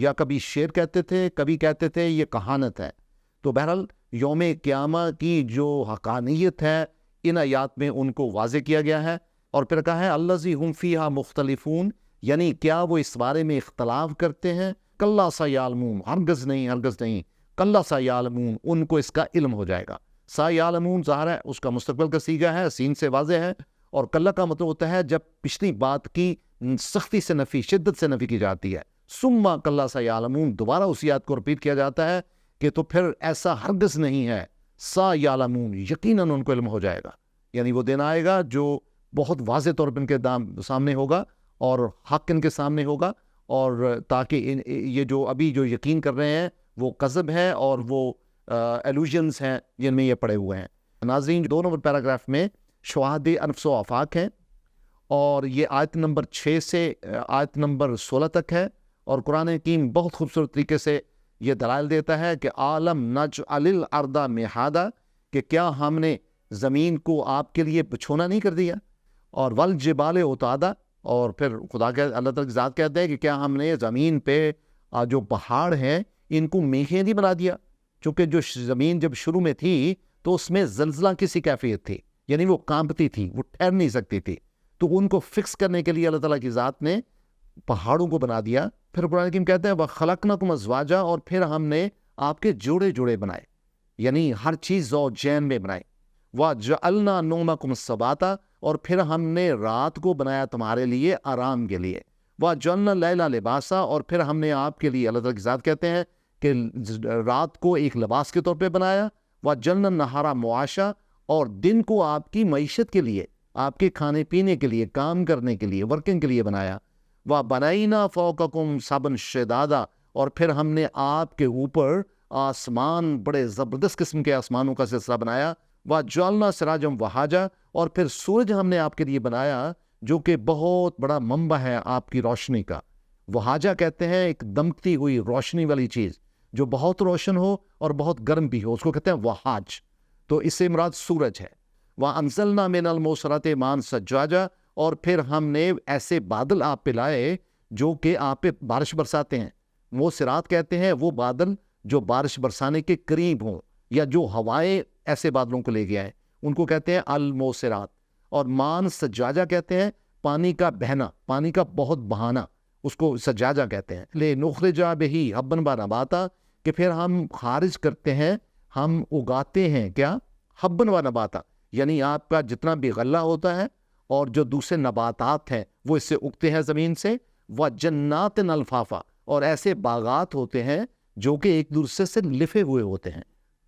یا کبھی شعر کہتے تھے، کبھی کہتے تھے یہ کہانت ہے۔ تو بہرحال یوم قیامہ کی جو حقانیت ہے ان آیات میں ان کو واضح کیا گیا ہے، اور پھر کہا ہے الذی ہم فیہا مختلفون، یعنی کیا وہ اس بارے میں اختلاف کرتے ہیں؟ کلا سیعلمون، ہرگز نہیں، ہرگز نہیں، کلا سیعلمون، ان کو اس کا علم ہو جائے گا۔ سیعلمون ظاہر ہے اس کا مستقبل کا صیغہ ہے، سین سے واضح ہے، اور کلا کا مطلب ہوتا ہے جب پچھلی بات کی سختی سے نفی، شدت سے نفی کی جاتی ہے، ثم کلا سیعلمون، دوبارہ اسی یاد کو رپیٹ کیا جاتا ہے کہ تو پھر ایسا ہرگز نہیں ہے، سیعلمون، یقیناً ان کو علم ہو جائے گا، یعنی وہ دن آئے گا جو بہت واضح طور پر ان کے سامنے ہوگا اور حق ان کے سامنے ہوگا، اور تاکہ یہ جو ابھی جو یقین کر رہے ہیں وہ کذب ہے اور وہ ایلوژنز ہیں جن میں یہ پڑے ہوئے ہیں۔ ناظرین، 2 نمبر پیراگراف میں شواہد انفس و آفاق ہیں، اور یہ آیت نمبر 6 سے آیت نمبر 16 تک ہے، اور قرآن حکیم بہت خوبصورت طریقے سے یہ دلائل دیتا ہے کہ عالم نجعل الارض مہادا، کہ کیا ہم نے زمین کو آپ کے لیے بچھونا نہیں کر دیا، اور والجبال اوتادا، اور پھر خدا کے اللہ تعالیٰ کی ذات کہتے ہیں کہ کیا ہم نے زمین پہ جو پہاڑ ہیں ان کو میخیں نہیں بنا دیا، چونکہ جو زمین جب شروع میں تھی تو اس میں زلزلہ کسی کیفیت تھی، یعنی وہ کانپتی تھی، وہ ٹھہر نہیں سکتی تھی، تو ان کو فکس کرنے کے لیے اللہ تعالیٰ کی ذات نے پہاڑوں کو بنا دیا۔ پھر قرآن حکیم کہتے ہیں وَخَلَقْنَكُمْ أَزْوَاجًا، اور پھر ہم نے آپ کے جوڑے جوڑے بنائے، یعنی ہر چیز زوجین میں بنائے، وَجَعَلْنَا نَوْمَكُمْ سُبَاتًا، اور پھر ہم نے رات کو بنایا تمہارے لیے آرام کے لیے، وَجَعَلْنَا اللَّيْلَ لِبَاسًا، اور پھر ہم نے آپ کے لیے، اللہ تعالیٰ کی ذات کہتے ہیں کہ رات کو ایک لباس کے طور پہ بنایا، وَجَعَلْنَا النَّهَارَ مُعَاشًا، اور دن کو آپ کی معیشت کے لیے، آپ کے کھانے پینے کے لیے، کام کرنے کے لیے، ورکنگ کے لیے بنایا، وَبَنَيْنَا فَوْقَكُمْ سَبْعًا شِدَادًا، اور پھر ہم نے آپ کے اوپر آسمان، بڑے زبردست قسم کے آسمانوں کا سلسلہ بنایا، وَجَعَلْنَا سِرَاجًا وَهَاجًا، اور پھر سورج ہم نے آپ کے لیے بنایا جو کہ بہت بڑا منبع ہے آپ کی روشنی کا۔ وہاجہ کہتے ہیں ایک دمکتی ہوئی روشنی والی چیز جو بہت روشن ہو اور بہت گرم بھی ہو، اس کو کہتے ہیں وہاج، تو اس سے مراد سورج ہے۔ وَأَنزَلْنَا مِنَ الْمُعْصِرَاتِ مَاءً ثَجَّاجًا، اور پھر ہم نے ایسے بادل آپ پہ لائے جو کہ آپ پہ بارش برساتے ہیں۔ موسرات کہتے ہیں وہ بادل جو بارش برسانے کے قریب ہوں، یا جو ہوائیں ایسے بادلوں کو لے کے آئیں، ان کو کہتے ہیں الموسرات۔ اور مان سجاجہ کہتے ہیں پانی کا بہنا، پانی کا بہت بہانا، اس کو سجاجہ کہتے ہیں۔ لِنُخْرِجَ بِهِ حَبًّا وَنَبَاتًا، کہ پھر ہم خارج کرتے ہیں، ہم اگاتے ہیں کیا؟ حبًّا وَنَبَاتًا، یعنی آپ کا جتنا بھی غلہ ہوتا ہے اور جو دوسرے نباتات ہیں وہ اس سے اگتے ہیں زمین سے، وَجَنَّاتٍ أَلْفَافًا، اور ایسے باغات ہوتے ہیں جو کہ ایک دوسرے سے لفے ہوئے ہوتے ہیں۔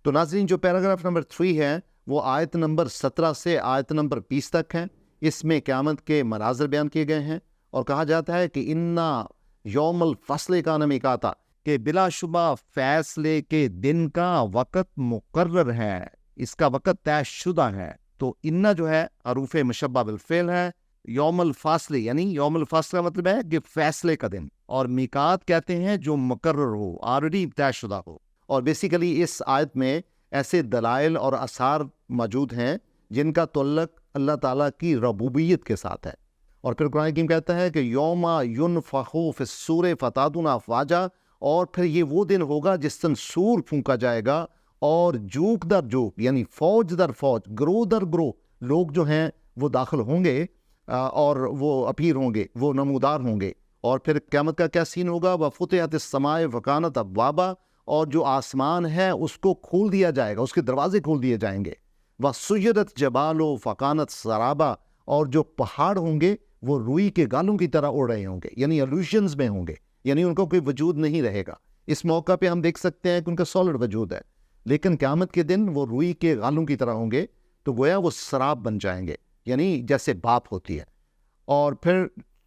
تو ناظرین، جو پیراگراف نمبر 3 ہے وہ آیت نمبر 17 سے آیت نمبر 20 تک ہے، اس میں قیامت کے مناظر بیان کیے گئے ہیں، اور کہا جاتا ہے کہ اِنَّا یوم الفصل کان میقاتا، کہ بلا شبہ فیصلے کے دن کا وقت مقرر ہے، اس کا وقت طے شدہ ہے۔ تو اِنَّا جو ہے حروف مشبہ بالفعل ہے، یوم الفاصل یعنی یوم الفصل کا مطلب ہے کہ فیصلے کا دن، اور میقات کہتے ہیں جو مقرر ہو، آلریڈی طے شدہ ہو۔ اور بیسیکلی اس آیت میں ایسے دلائل اور آثار موجود ہیں جن کا تعلق اللہ تعالیٰ کی ربوبیت کے ساتھ ہے۔ اور پھر قرآن حکیم کہتا ہے کہ یوم ینفخ فی الصور فتأتون افواجا، اور پھر یہ وہ دن ہوگا جس دن سور پھونکا جائے گا، اور جوک در جوک یعنی فوج در فوج، گروہ در گروہ لوگ جو ہیں وہ داخل ہوں گے، اور وہ اپیر ہوں گے، وہ نمودار ہوں گے۔ اور پھر قیامت کا کیا سین ہوگا؟ وَفُتِحَتِ السَّمَاءُ فَكَانَتْ أَبْوَابًا، اور جو آسمان ہے اس کو کھول دیا جائے گا، اس کے دروازے کھول دیے جائیں گے۔ وَسُيِّرَتْ الْجِبَالُ فَكَانَتْ سَرَابًا، اور جو پہاڑ ہوں گے وہ روئی کے گالوں کی طرح اڑ رہے ہوں گے، یعنی ایلوژنز میں ہوں گے، یعنی ان کو کوئی وجود نہیں رہے گا۔ اس موقع پہ ہم دیکھ سکتے ہیں کہ ان کا سالڈ وجود ہے، لیکن قیامت کے دن وہ روئی کے گالوں کی طرح ہوں گے، تو گویا وہ سراب بن جائیں گے، یعنی جیسے بھاپ ہوتی ہے۔ اور پھر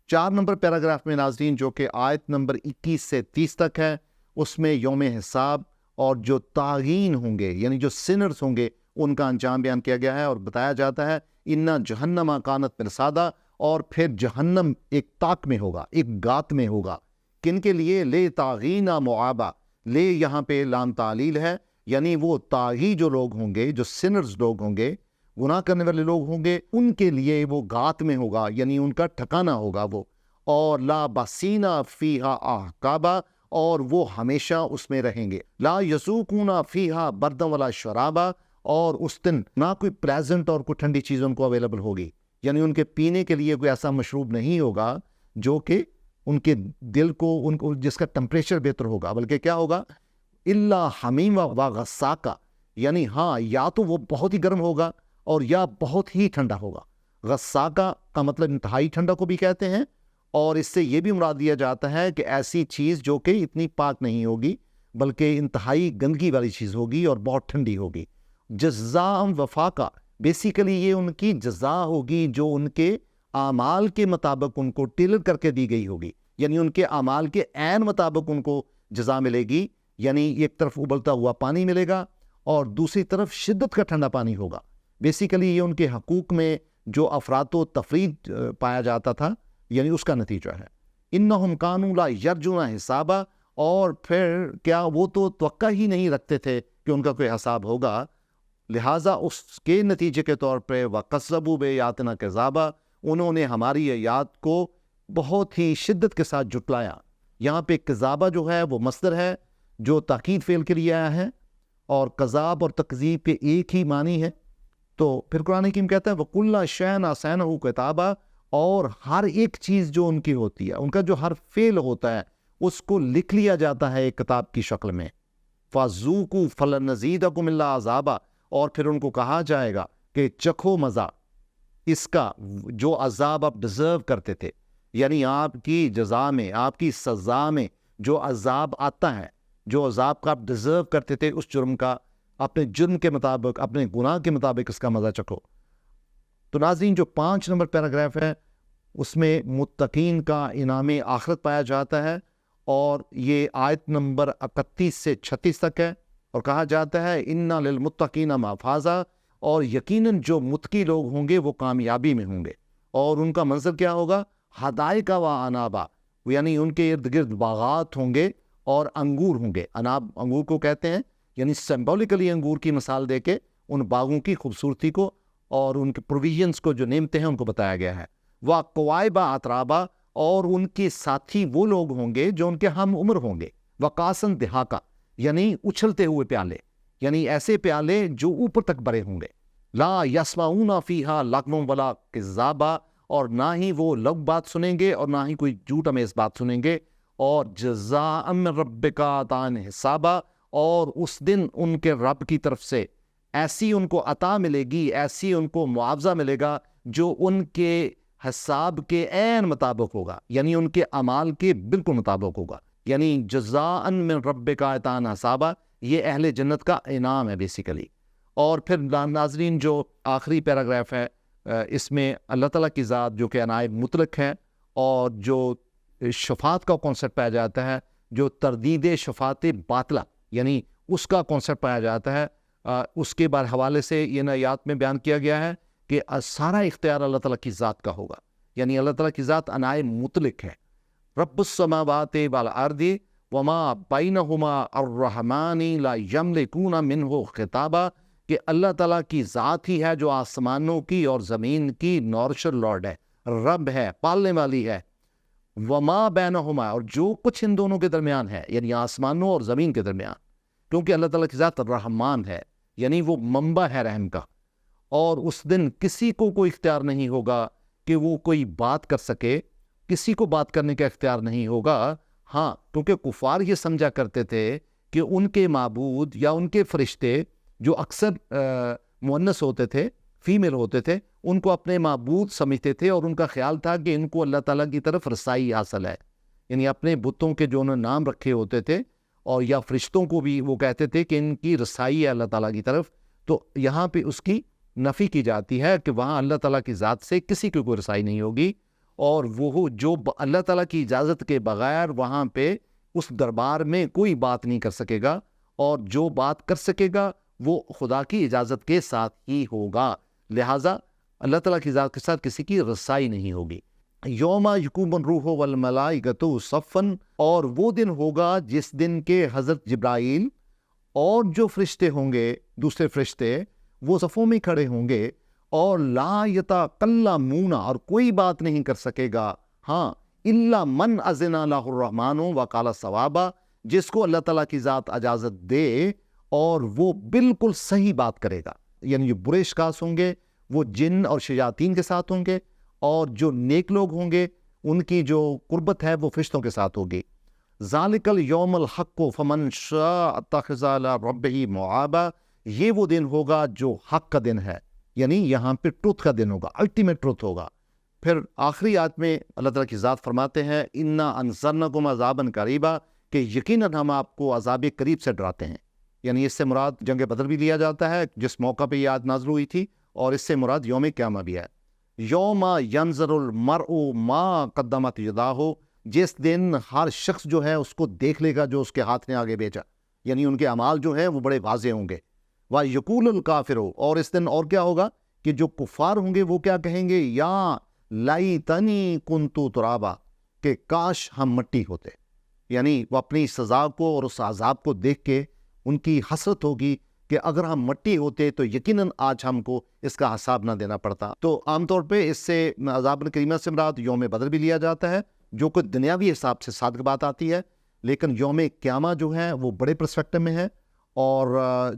4 نمبر پیراگراف میں ناظرین، جو کہ آیت نمبر 21 سے 30 تک ہے، اس میں یوم حساب اور جو طاغین ہوں گے یعنی جو سنرز ہوں گے ان کا انجام بیان کیا گیا ہے، اور بتایا جاتا ہے اِنَّا جَهَنَّمَ كَانَتْ مِرْصَادًا، اور پھر جہنم ایک طاق میں ہوگا، ایک گات میں ہوگا۔ کن کے لیے؟ لے طاغین معابا، لے یہاں پہ لام تعلیل ہے، یعنی وہ طاغی جو لوگ ہوں گے، جو سنرز لوگ ہوں گے، گناہ کرنے والے لوگ ہوں گے، ان کے لیے وہ گات میں ہوگا، یعنی ان کا ٹھکانہ ہوگا وہ۔ اور لا بسینہ فیہا احقابا، اور وہ ہمیشہ اس میں رہیں گے. لا یذوقون فیہا بردا ولا شرابا، اور اس دن نہ کوئی پلیزنٹ اور کوئی ٹھنڈی چیز ان کو اویلیبل ہوگی، یعنی ان کے پینے کے لیے کوئی ایسا مشروب نہیں ہوگا جو کہ ان کے دل کو جس کا ٹمپریچر بہتر ہوگا، بلکہ کیا ہوگا، الا حمیم و غساقہ، یعنی ہاں یا تو وہ بہت ہی گرم ہوگا اور یا بہت ہی ٹھنڈا ہوگا. غساقہ کا مطلب انتہائی ٹھنڈا کو بھی کہتے ہیں، اور اس سے یہ بھی مراد دیا جاتا ہے کہ ایسی چیز جو کہ اتنی پاک نہیں ہوگی بلکہ انتہائی گندگی والی چیز ہوگی اور بہت ٹھنڈی ہوگی. جزاء وفاقہ، بیسیکلی یہ ان کی جزا ہوگی جو ان کے اعمال کے مطابق ان کو ٹیلر کر کے دی گئی ہوگی، یعنی ان کے اعمال کے عین مطابق ان کو جزا ملے گی. یعنی ایک طرف ابلتا ہوا پانی ملے گا اور دوسری طرف شدت کا ٹھنڈا پانی ہوگا. بیسیکلی یہ ان کے حقوق میں جو افراط و تفرید پایا جاتا تھا، یعنی اس کا نتیجہ ہے. انہم کانوا لا یرجون حسابا، اور پھر کیا وہ تو توقع ہی نہیں رکھتے تھے کہ ان کا کوئی حساب ہوگا، لہٰذا اس کے نتیجے کے طور پہ وَقَذَّبُوا بِآيَاتِنَا كَذَّابًا، انہوں نے ہماری آیات کو بہت ہی شدت کے ساتھ جھٹلایا. یہاں پہ کذابہ جو ہے وہ مصدر ہے جو تاکید فعل کے لیے آیا ہے، اور کذاب اور تکذیب کے ایک ہی معنی ہے. تو پھر قرآن حکیم کہتا ہے وَكُلَّ شَيْءٍ أَحْصَيْنَاهُ كِتَابًا، اور ہر ایک چیز جو ان کی ہوتی ہے، ان کا جو ہر فعل ہوتا ہے اس کو لکھ لیا جاتا ہے ایک کتاب کی شکل میں. فَذُوقُوا فَلَن نَّزِيدَكُمْ إِلَّا عَذَابًا، اور پھر ان کو کہا جائے گا کہ چکھو مزہ اس کا جو عذاب آپ ڈیزرو کرتے تھے، یعنی آپ کی جزا میں، آپ کی سزا میں جو عذاب آتا ہے، جو عذاب کا آپ ڈیزرو کرتے تھے اس جرم کا، اپنے جرم کے مطابق، اپنے گناہ کے مطابق اس کا مزہ چکھو. تو ناظرین، جو 5 نمبر پیراگراف ہے اس میں متقین کا انعام آخرت پایا جاتا ہے، اور یہ آیت نمبر 31 سے 36 تک ہے، اور کہا جاتا ہے اِنَّ لِلْمُتَّقِينَ مَفَازًا، اور یقیناً جو متقی لوگ ہوں گے وہ کامیابی میں ہوں گے. اور ان کا منظر کیا ہوگا، حدائق و انابا، یعنی ان کے ارد گرد باغات ہوں گے اور انگور ہوں گے. اناب انگور کو کہتے ہیں، یعنی سمبولکلی انگور کی مثال دے کے ان باغوں کی خوبصورتی کو اور ان کے پروویژنس کو، جو نعمتیں ہیں، ان کو بتایا گیا ہے. وَقَوَائِبَ أَتْرَابًا، اور ان کے ساتھی وہ لوگ ہوں گے جو ان کے ہم عمر ہوں گے. وَقَاسًا دِہَاقًا، یعنی اچھلتے ہوئے پیالے، یعنی ایسے پیالے جو اوپر تک بھرے ہوں گے. لا یسمعون فیہا لغوا ولا کذابا، اور نہ ہی وہ لغو بات سنیں گے اور نہ ہی کوئی جھوٹ امیز بات سنیں گے. اور جزاء من ربک عطاء حسابا، اور اس دن ان کے رب کی طرف سے ایسی ان کو عطا ملے گی، ایسی ان کو معاوضہ ملے گا جو ان کے حساب کے عین مطابق ہوگا، یعنی ان کے اعمال کے بالکل مطابق ہوگا. یعنی جزاء من ربک عطاء حسابا، یہ اہل جنت کا انعام ہے بیسیکلی. اور پھر ناظرین، جو آخری پیراگراف ہے اس میں اللہ تعالیٰ کی ذات جو کہ عنایت مطلق ہے، اور جو شفاعت کا کانسیپٹ پایا جاتا ہے، جو تردید شفاعت باطلہ، یعنی اس کا کانسیپٹ پایا جاتا ہے، اس کے بارے حوالے سے یہ آیات میں بیان کیا گیا ہے کہ سارا اختیار اللہ تعالیٰ کی ذات کا ہوگا. یعنی اللہ تعالیٰ کی ذات عنایت مطلق ہے. رب السماوات والارض وما بینہما الرحمن لا یملکون منہ خطابا، کہ اللہ تعالیٰ کی ذات ہی ہے جو آسمانوں کی اور زمین کی نورشر لارڈ ہے، رب ہے، پالنے والی ہے. وما بینہما، اور جو کچھ ان دونوں کے درمیان ہے، یعنی آسمانوں اور زمین کے درمیان، کیونکہ اللہ تعالیٰ کی ذات رحمان ہے، یعنی وہ منبع ہے رحم کا. اور اس دن کسی کو کوئی اختیار نہیں ہوگا کہ وہ کوئی بات کر سکے، کسی کو بات کرنے کا اختیار نہیں ہوگا. ہاں، کیونکہ کفار یہ سمجھا کرتے تھے کہ ان کے معبود یا ان کے فرشتے جو اکثر مؤنث ہوتے تھے، فیمیل ہوتے تھے، ان کو اپنے معبود سمجھتے تھے، اور ان کا خیال تھا کہ ان کو اللہ تعالیٰ کی طرف رسائی حاصل ہے. یعنی اپنے بتوں کے جو انہوں نے نام رکھے ہوتے تھے، اور یا فرشتوں کو بھی وہ کہتے تھے کہ ان کی رسائی ہے اللہ تعالیٰ کی طرف. تو یہاں پہ اس کی نفی کی جاتی ہے کہ وہاں اللہ تعالیٰ کی ذات سے کسی کی کوئی رسائی نہیں ہوگی، اور وہ جو اللہ تعالیٰ کی اجازت کے بغیر وہاں پہ اس دربار میں کوئی بات نہیں کر سکے گا، اور جو بات کر سکے گا وہ خدا کی اجازت کے ساتھ ہی ہوگا. لہٰذا اللہ تعالیٰ کی ذات کے ساتھ کسی کی رسائی نہیں ہوگی. یوم یقوم الروح والملائکۃ صفا، اور وہ دن ہوگا جس دن کے حضرت جبرائیل اور جو فرشتے ہوں گے، دوسرے فرشتے، وہ صفوں میں کھڑے ہوں گے. اور لا یتکلمون، اور کوئی بات نہیں کر سکے گا، ہاں، الا من اذن له الرحمن وقال صوابا، جس کو اللہ تعالیٰ کی ذات اجازت دے اور وہ بالکل صحیح بات کرے گا. یعنی جو برے اشخاص ہوں گے وہ جن اور شیاطین کے ساتھ ہوں گے، اور جو نیک لوگ ہوں گے ان کی جو قربت ہے وہ فرشتوں کے ساتھ ہوگی. ذالک الیوم الحق فمن شاء اتخذ الی ربہ مآبا، یہ وہ دن ہوگا جو حق کا دن ہے، یعنی یہاں پہ ٹروتھ کا دن ہوگا، الٹیمیٹ ٹروتھ ہوگا. پھر آخری آیت میں اللہ تعالیٰ کی ذات فرماتے ہیں انا انذرنکم عذابا قریبا، کہ یقیناً ہم آپ کو عذاب قریب سے ڈراتے ہیں. یعنی اس سے مراد جنگ بدر بھی لیا جاتا ہے جس موقع پہ یہ آیت نازل ہوئی تھی، اور اس سے مراد یوم قیامہ بھی ہے. یوم ینظر المرء ما قدمت یداہ، جس دن ہر شخص جو ہے اس کو دیکھ لے گا جو اس کے ہاتھ نے آگے بھیجا، یعنی ان کے اعمال جو ہیں وہ بڑے واضح ہوں گے. وَيَقُولُ الْكَافِرُ، اور اس دن اور کیا ہوگا کہ جو کفار ہوں گے وہ کیا کہیں گے، یا لائتنی کنتو ترابا، کہ کاش ہم مٹی ہوتے. یعنی وہ اپنی سزا کو اور اس عذاب کو دیکھ کے ان کی حسرت ہوگی کہ اگر ہم مٹی ہوتے تو یقیناً آج ہم کو اس کا حساب نہ دینا پڑتا. تو عام طور پہ اس سے عذاب کریمہ سے مراد یوم بدر بھی لیا جاتا ہے، جو کہ دنیاوی حساب سے صادق بات آتی ہے، لیکن یوم قیامہ جو ہے وہ بڑے پرسپیکٹو میں ہے. اور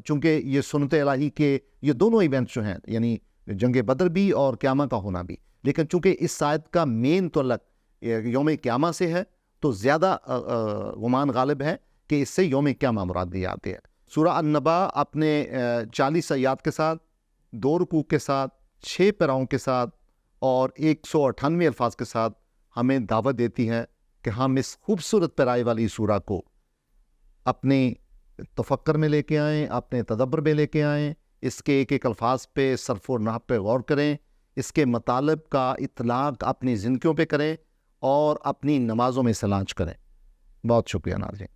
چونکہ یہ سنت الہی کے یہ دونوں ایونٹس جو ہیں، یعنی جنگ بدر بھی اور قیامہ کا ہونا بھی، لیکن چونکہ اس آیت کا مین تعلق یوم قیامہ سے ہے تو زیادہ گمان غالب ہے کہ اس سے یوم قیامہ مراد دی جاتی ہے. سورہ النبا اپنے 40 آیات کے ساتھ، 2 رکوع کے ساتھ، 6 پیراؤں کے ساتھ اور 198 الفاظ کے ساتھ ہمیں دعوت دیتی ہے کہ ہم اس خوبصورت پیرائی والی سورہ کو اپنے تفکر میں لے کے آئیں، اپنے تدبر میں لے کے آئیں، اس کے ایک ایک الفاظ پہ صرف و نحو پہ غور کریں، اس کے مطالب کا اطلاق اپنی زندگیوں پہ کریں اور اپنی نمازوں میں سے لانچ کریں. بہت شکریہ ناظرین.